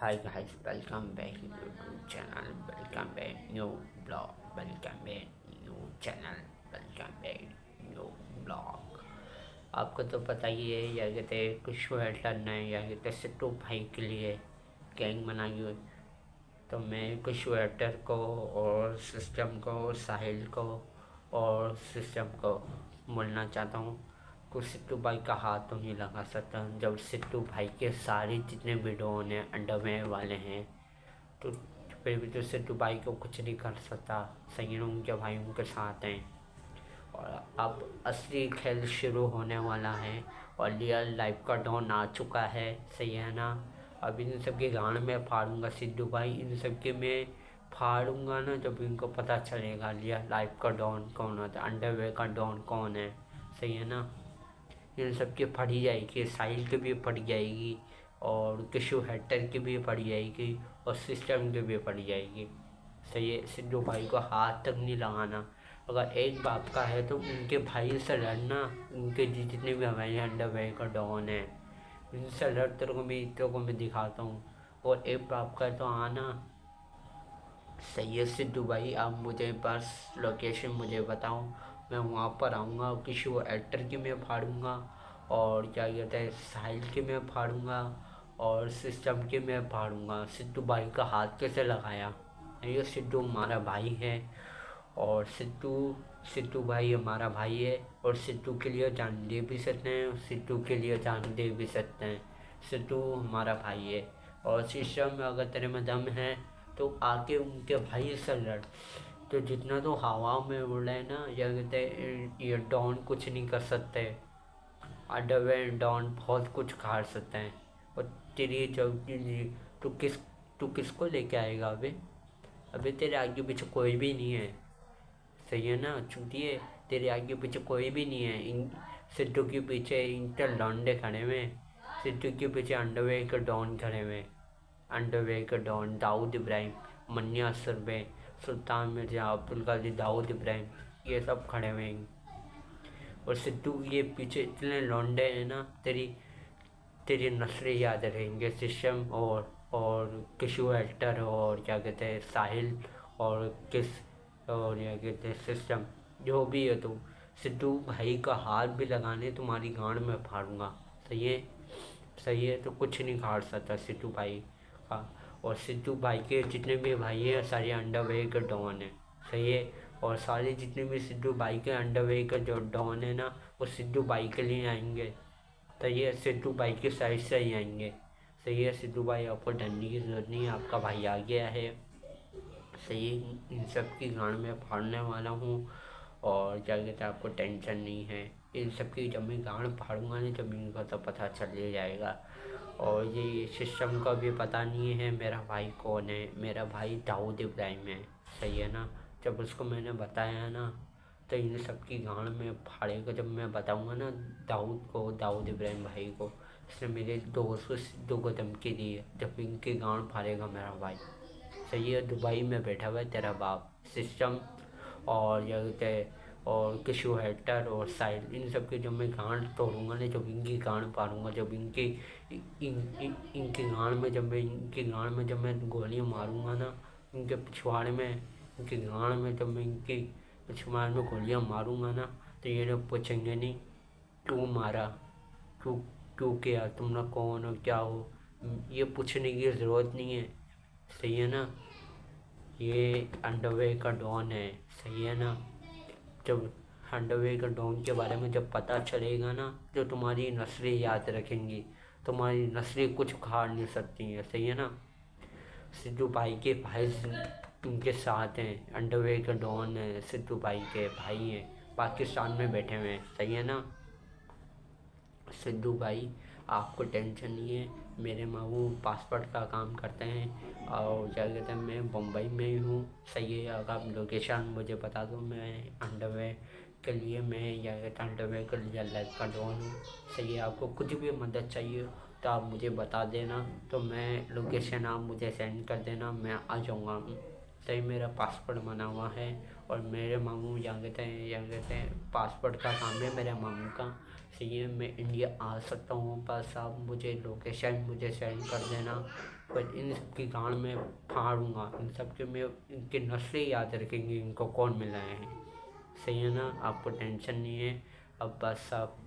Hi guys, welcome back to YouTube channel, welcome back new blog, welcome back new channel, welcome back new blog। आपको तो पता ही है, या कहते कुछ स्वेटर नए या कहते सिट्टू भाई के लिए गैंग बनाई हुई। तो मैं कुछ स्वेटर को और सिस्टम को, साहिल को और सिस्टम को बोलना चाहता हूँ कुछ सिट्टू भाई का हाथ तो नहीं लगा सकता। जब सिट्टू भाई के सारे जितने वीडियो होने अंडरवेयर वाले हैं तो फिर भी तो सिट्टू भाई को कुछ नहीं कर सकता। सही है, उनके भाई उनके साथ हैं और अब असली खेल शुरू होने वाला है और रियल लाइफ का डॉन आ चुका है। सही है ना। अब इन सब के गान में फाड़ूंगा सिद्धू भाई, इन सब के मैं फाड़ूंगा ना जब इनको पता चलेगा रियल लाइफ का डॉन कौन होता है, अंडरवेयर का डॉन कौन है। सही है ना। इन सब की पढ़ी जाएगी, साहिल की भी पढ़ी जाएगी और किशु हेटर की भी पढ़ी जाएगी और सिस्टम की भी पढ़ी जाएगी। सही है। सिद्धू भाई को हाथ तक नहीं लगाना। अगर एक बाप का है तो उनके भाई से लड़ना, उनके जितने भी हमारे अंडरवेयर का डॉन है उनसे लड़ तेरे को मैं दिखाता हूँ। और एक बाप का है तो आना। सही है सिद्धू भाई, आप मुझे बस लोकेशन मुझे बताओ, मैं वहाँ पर आऊँगा। किसी वो एक्टर की मैं फाड़ूँगा और क्या कहते हैं साहिल की मैं फाड़ूँगा और सिस्टम की मैं फाड़ूँगा। सिद्धू भाई का हाथ कैसे लगाया, ये सिद्धू हमारा भाई है और सिद्धू सिद्धू भाई हमारा भाई है और सिद्धू के लिए जान दे भी सकते हैं और सिद्धू के लिए जान दे भी सकते हैं। सिद्धू हमारा भाई है और सिस्टम में अगर तेरे में दम है तो आके उनके भाई से लड़। तो जितना तो हवा में उड़ रहे ना, या कहते ये डॉन कुछ नहीं कर सकते। अंडरवेयर डॉन बहुत कुछ खाड़ सकते हैं। और तेरी चौकी तू किसको लेके आएगा अबे? अबे तेरे आगे पीछे कोई भी नहीं है। सही है ना चूतिए, तेरे आगे पीछे कोई भी नहीं है। इन सिद्धू के पीछे इंटर लॉन्डे खड़े हुए, सिद्धू के पीछे अंडरवेयर के डॉन खड़े हुए, अंडरवेयर के डॉन दाऊद इब्राहिम, मन्या सरबे, सुल्तान मिर्जा, अब्दुल कादिर, दाऊद इब्राहिम, ये सब खड़े हुए हैं। और सिद्धू ये पीछे इतने लौंडे हैं ना, तेरी तेरी नस्लें याद रहेंगे। सिस्टम और किशु एक्टर और क्या कहते हैं साहिल और और क्या कहते हैं सिस्टम, जो भी है तो सिद्धू भाई का हाथ भी लगाने तुम्हारी गांड में फाड़ूंगा। सही है। सही है, तो कुछ नहीं खाड़ सकता सिद्धू भाई का। और सिद्धू भाई के जितने भी भाई हैं सारे अंडरवेयर के डॉन हैं। सही है। और सारे जितने भी सिद्धू भाई के अंडरवेयर के जो डॉन है ना, वो सिद्धू भाई के लिए आएंगे। तो ये सिद्धू भाई के साइड से ही आएंगे। सही है। सिद्धू भाई आपको डरने की ज़रूरत नहीं है, आपका भाई आ गया है। सही है। इन सब की गांड में फाड़ने वाला हूँ और क्या कहते हैं आपको टेंशन नहीं है। इन सब की जब मैं गांड फाड़ूंगा ना जब इनका तो पता चल ही जाएगा। और ये सिस्टम का भी पता नहीं है मेरा भाई कौन है। मेरा भाई दाऊद इब्राहिम है। सही है ना। जब उसको मैंने बताया ना तो इन सब की गांड में फाड़ेगा। जब मैं बताऊंगा ना दाऊद को, दाऊद इब्राहिम भाई को, इसने मेरे दोस्त को सिद्धू को धमकी दी है, जब इनकी गांड फाड़ेगा मेरा भाई। सही है। दुबई में बैठा हुआ है तेरा बाप। सिस्टम और क्या कहते हैं और किशु हेटर और साहिल, इन सब के जब मैं गांड तोड़ूंगा ना, जब इनकी गांड पारूंगा, जब इनकी गांड में जब मैं गोलियां मारूंगा ना, इनके पिछवाड़े में, इनकी गांड में जब मैं इनकी पिछवाड़े में गोलियां मारूंगा ना, तो ये लोग पूछेंगे नहीं क्यों मारा, क्यों क्यों किया, तुम लोग कौन हो, क्या हो, ये पूछने की ज़रूरत नहीं है। सही है ना। ये अंडरवेयर का डॉन है। सही है ना। जब अंडरवेयर का डॉन के बारे में जब पता चलेगा ना, जो तुम्हारी नस्लें याद रखेंगी, तुम्हारी नस्लें कुछ उखाड़ नहीं सकती हैं। सही है ना। सिद्धू भाई के भाई उनके साथ हैं, अंडरवेयर का डॉन है, सिद्धू भाई के भाई हैं, पाकिस्तान में बैठे हुए हैं। सही है ना। सिद्धू भाई आपको टेंशन नहीं है, मेरे मामू पासपोर्ट का काम करते हैं और क्या कहते हैं मैं मुंबई में ही हूँ। सही है। अगर आप लोकेशन मुझे बता दो, मैं अंडरवेयर के लिए, मैं क्या कहते हैं अंडरवेयर के लिए लाइफ का डॉन हूँ। सही है। आपको कुछ भी मदद चाहिए तो आप मुझे बता देना, तो मैं लोकेशन आप मुझे सेंड कर देना, मैं आ जाऊँगा। सही, मेरा पासपोर्ट बना हुआ है और मेरे मामू क्या कहते हैं पासपोर्ट का काम है मेरे मामू का, सही है, मैं इंडिया आ सकता हूँ, बस आप मुझे लोकेशन मुझे सेंड कर देना। पर इन सब की गांड में फाड़ूंगा, इन सब के मैं इनके नस्लें याद रखेंगे इनको कौन मिलाए हैं। सही है ना, आपको टेंशन नहीं है। अब बस आप